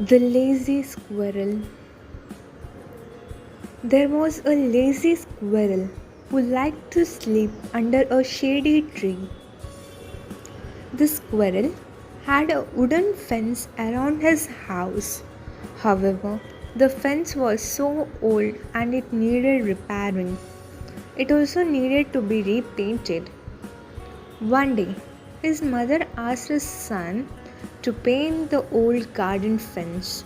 The lazy squirrel. There was a lazy squirrel who liked to sleep under a shady tree. The squirrel had a wooden fence around his house. However, the fence was so old and it needed repairing. It also needed to be repainted. One day, his mother asked his son to paint the old garden fence.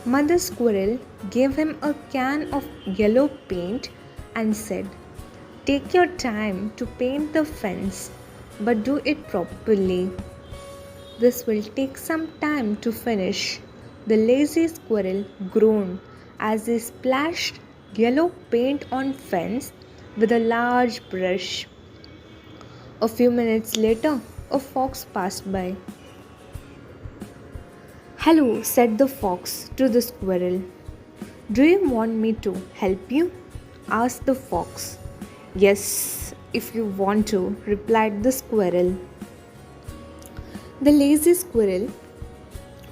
Mother Squirrel gave him a can of yellow paint and said, "Take your time to paint the fence, but do it properly. This will take some time to finish." The lazy squirrel groaned as he splashed yellow paint on fence with a large brush. A few minutes later, a fox passed by. "Hello," said the fox to the squirrel. "Do you want me to help you?" asked the fox. "Yes, if you want to," replied the squirrel. The lazy squirrel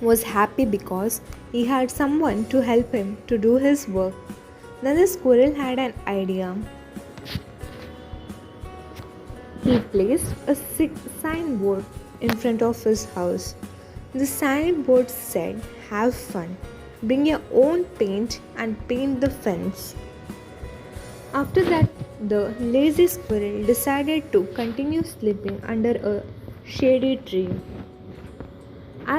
was happy because he had someone to help him to do his work. Then the squirrel had an idea. He placed a signboard in front of his house. The signboard said, "Have fun. Bring your own paint and paint the fence." After that, the lazy squirrel decided to continue sleeping under a shady tree.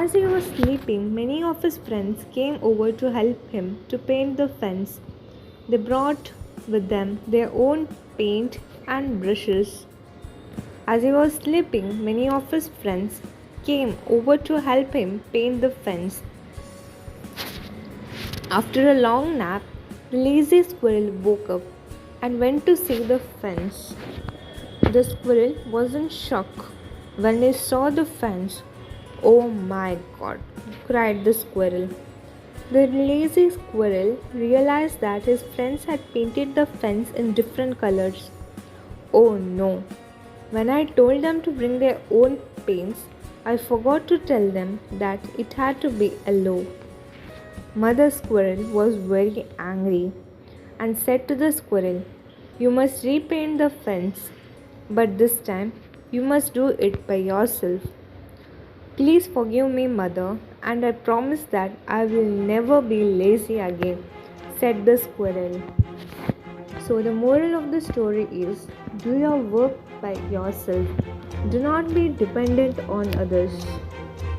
As he was sleeping, many of his friends came over to help him to paint the fence. They brought with them their own paint and brushes. As he was sleeping, many of his friends came over to help him paint the fence. After a long nap, the lazy squirrel woke up and went to see the fence. The squirrel was in shock when he saw the fence. "Oh my God!" cried the squirrel. The lazy squirrel realized that his friends had painted the fence in different colors. "Oh no! When I told them to bring their own paints, I forgot to tell them that it had to be yellow." Mother Squirrel was very angry and said to the squirrel, "You must repaint the fence, but this time you must do it by yourself." "Please forgive me, Mother, and I promise that I will never be lazy again," said the squirrel. So, the moral of the story is, do your work by yourself. Do not be dependent on others.